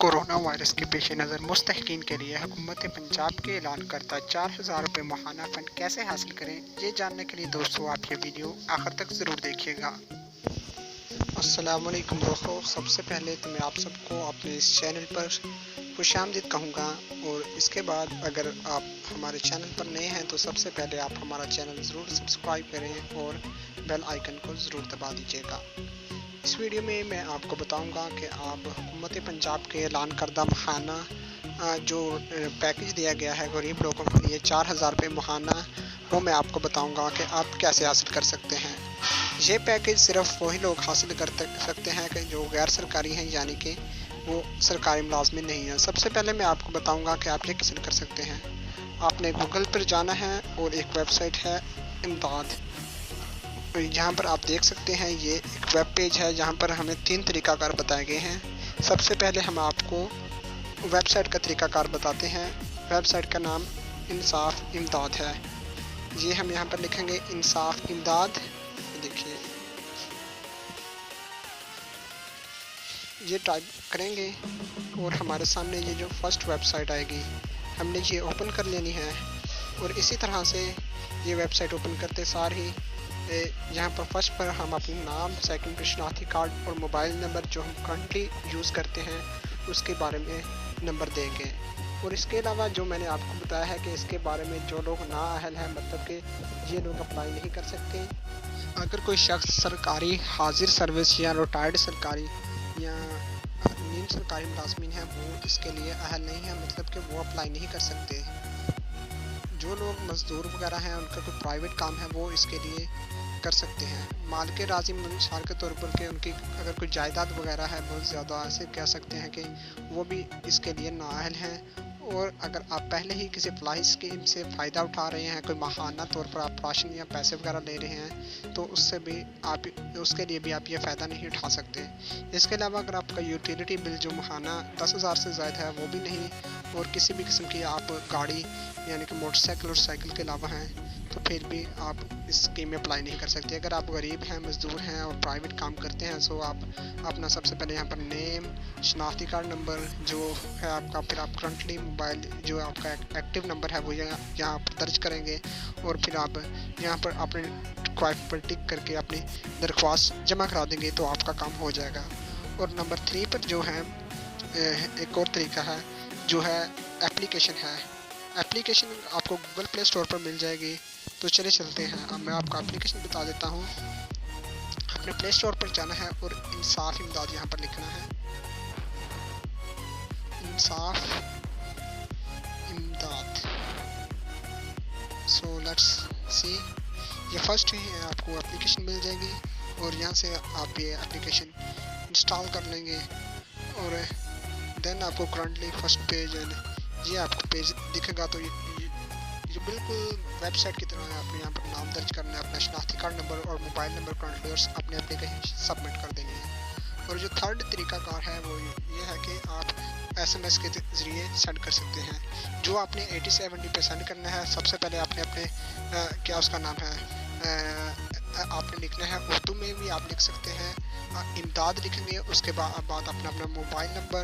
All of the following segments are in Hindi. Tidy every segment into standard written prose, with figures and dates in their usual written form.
कोरोना वायरस के पेश नज़र मुस्तहकीन के लिए हुकूमत पंजाब के ऐलान करता 4000 रुपये माहाना फ़ंड कैसे हासिल करें, ये जानने के लिए दोस्तों आप ये वीडियो आखिर तक ज़रूर देखिएगा। अस्सलाम वालेकुम दोस्तों, सबसे पहले तो मैं आप सबको अपने इस चैनल पर खुशामदीद कहूँगा और इसके बाद अगर आप हमारे चैनल पर नए हैं तो सबसे पहले आप हमारा चैनल ज़रूर सब्सक्राइब करें और बेल आइकन को ज़रूर दबा दीजिएगा। इस वीडियो में मैं आपको बताऊंगा कि आप हुकूमत पंजाब के ऐलान करदा माहाना जो पैकेज दिया गया है गरीब लोगों के लिए 4000 रुपये माहाना, वो मैं आपको बताऊंगा कि आप कैसे हासिल कर सकते हैं। ये पैकेज सिर्फ वही लोग हासिल कर सकते हैं कि जो गैर सरकारी हैं, यानी कि वो सरकारी मुलाजमिन नहीं है। सबसे पहले मैं आपको बताऊंगा कि आप ये हासिल कर सकते हैं। आपने गूगल पर जाना है और एक वेबसाइट है इमदाद, यहाँ पर आप देख सकते हैं ये एक वेब पेज है जहाँ पर हमें 3 तरीक़ाकार बताए गए हैं। सबसे पहले हम आपको वेबसाइट का तरीक़ाकार बताते हैं। वेबसाइट का नाम इंसाफ इमदाद है। ये हम यहाँ पर लिखेंगे इंसाफ इमदाद। देखिए ये टाइप करेंगे और हमारे सामने ये जो फर्स्ट वेबसाइट आएगी हमने ये ओपन कर लेनी है। और इसी तरह से ये वेबसाइट ओपन करते सार ही यहाँ पर फर्स्ट पर हम अपना नाम, सेकंड पर शनाख्ती कार्ड और मोबाइल नंबर जो हम करंटली यूज़ करते हैं उसके बारे में नंबर देंगे। और इसके अलावा जो मैंने आपको बताया है कि इसके बारे में जो लोग नाअहल हैं, मतलब कि ये लोग अप्लाई नहीं कर सकते। अगर कोई शख्स सरकारी हाजिर सर्विस या रिटायर्ड सरकारी या नीम सरकारी मुलाजमिन है वो इसके लिए अहल नहीं है, मतलब कि वो अप्लाई नहीं कर सकते। जो लोग मज़दूर वगैरह हैं, उनका कोई प्राइवेट काम है, वो इसके लिए कर सकते हैं। मालिक राज़ी मिसाल के तौर पर कि उनकी अगर कोई जायदाद वगैरह है बहुत ज़्यादा, ऐसे कह सकते हैं कि वो भी इसके लिए नाअहल हैं। और अगर आप पहले ही किसी फलाही स्कीम से फ़ायदा उठा रहे हैं, कोई माहाना तौर पर आप राशन या पैसे वगैरह ले रहे हैं, तो उससे भी आप उसके लिए भी आप ये फ़ायदा नहीं उठा सकते। इसके अलावा अगर आपका यूटिलिटी बिल जो माहाना 10,000 से ज़्यादा है वो भी नहीं, और किसी भी किस्म की आप गाड़ी यानी कि मोटरसाइकिल और साइकिल के अलावा हैं, तो फिर भी आप इस स्कीम में अप्लाई नहीं कर सकते। अगर आप गरीब हैं, मज़दूर हैं और प्राइवेट काम करते हैं, सो आप अपना सबसे पहले यहाँ पर नेम, शनाख्ती कार्ड नंबर जो है आपका, फिर आप करंटली मोबाइल जो आपका एक्टिव नंबर है वो यहाँ पर दर्ज करेंगे और फिर आप यहाँ पर अपने क्वाइफ पर टिक करके अपनी दरख्वास्त जमा करा देंगे तो आपका काम हो जाएगा। और नंबर 3 पर जो है एक और तरीका है जो है एप्लीकेशन है। एप्लीकेशन आपको गूगल प्ले स्टोर पर मिल जाएगी। तो चले चलते हैं, अब मैं आपको एप्लीकेशन बता देता हूँ। अपने प्ले स्टोर पर जाना है और इंसाफ इमदाद यहाँ पर लिखना है, इंसाफ इमदाद। सो लेट्स सी, ये फर्स्ट ही आपको एप्लीकेशन मिल जाएगी और यहाँ से आप ये एप्लीकेशन इंस्टॉल कर लेंगे। और देन आपको करंटली फर्स्ट पेज ये आपको पेज दिखेगा। तो ये बिल्कुल वेबसाइट की तरह है। आपने यहाँ पर नाम दर्ज करना है, अपना शनाख्ती कार्ड नंबर और मोबाइल नंबर करंटली, और अपने एप्लीकेशन सबमिट कर देनी है। और जो थर्ड तरीकाकार है वो ये है कि आप SMS के ज़रिए सेंड कर सकते हैं। जो आपने 8070 पे सेंड करना है, सबसे पहले आपने अपने क्या उसका नाम है, आपने लिखना है, उर्दू में भी आप लिख सकते हैं, इमदाद लिखेंगे। उसके बाद अपना मोबाइल नंबर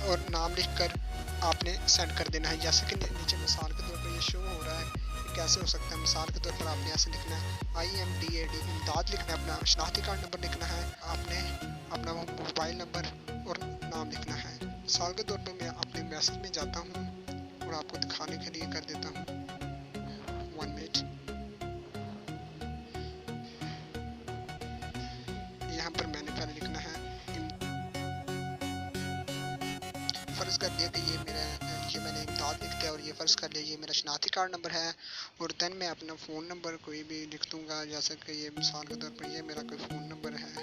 और नाम लिखकर आपने सेंड कर देना है। जैसे कि नीचे मिसाल के तौर पर ये शो हो रहा है कि कैसे हो सकता है। मिसाल के तौर पर आपने ऐसे लिखना है IMDAD इमदाद लिखना है, अपना शनाख्ती कार्ड नंबर लिखना है, आपने अपना मोबाइल नंबर और नाम लिखना है। मिसाल के तौर पर मैं अपने मैसेज में जाता हूँ और आपको दिखाने के लिए कर देता हूँ 1 मिनट। यहाँ पर मैंने पहले लिखना है, फ़र्ज़ कर लिया कि ये मैंने इमदाद लिख दिया और ये फ़र्ज़ कर लिया ये मेरा शनाख्ती कार्ड नंबर है। और देन मैं अपना फ़ोन नंबर कोई भी लिख दूँगा, जैसे कि ये मिसाल के तौर पर ये मेरा कोई फ़ोन नंबर है।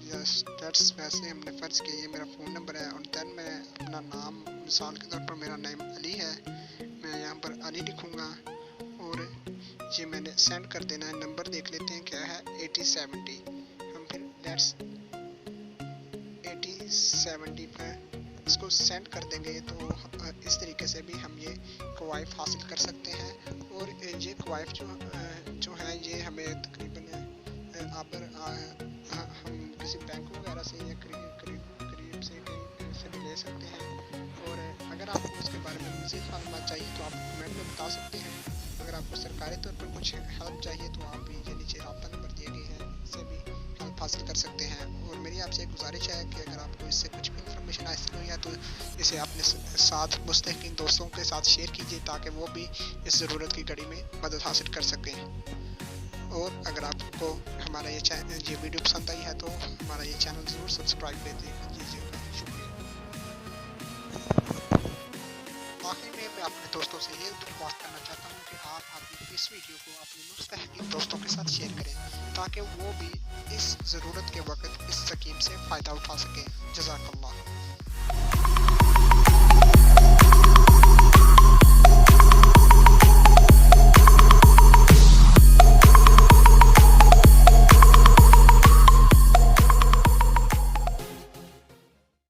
यस दैट्स, वैसे हमने फ़र्ज़ किया ये मेरा फ़ोन नंबर है। और देन मैं अपना नाम, मिसाल के तौर पर मेरा नेम अली है, मैं यहाँ पर अली लिखूँगा और ये मैंने सेंड कर देना है। नंबर देख लेते हैं क्या है, 8070। हम फिर लेट्स 8070 पर इसको सेंड कर देंगे। तो इस तरीके से भी हम ये क्वाइफ हासिल कर सकते हैं। और ये क्वाइफ जो है ये हमें तकरीबन अगर हम किसी बैंक वगैरह से या मज़ीद मालूमात चाहिए तो आप कमेंट में बता सकते हैं। अगर आपको सरकारी तौर पर कुछ हेल्प चाहिए तो आप भी ये नीचे रब्ता नंबर दिए गए हैं, इससे भी हेल्प हासिल कर सकते हैं। और मेरी आपसे गुजारिश है कि अगर आपको इससे कुछ भी इंफॉर्मेशन हासिल हुई है तो इसे अपने साथ मुस्तहिक़ीन दोस्तों के साथ शेयर कीजिए ताकि वो भी इस ज़रूरत की घड़ी में मदद हासिल कर सकें। और अगर आपको हमारा ये वीडियो पसंद आई है तो हमारा ये चैनल ज़रूर सब्सक्राइब कर लीजिएगा। शुक्रिया। आखिर में मैं अपने दोस्तों से ये दरख्वास्त करना चाहता हूँ कि आप अपनी इस वीडियो को अपने मुस्तहिक़ीन दोस्तों के साथ शेयर करें ताकि वो भी इस ज़रूरत के वक्त इस स्कीम से फ़ायदा उठा सकें। जज़ाकल्लाह।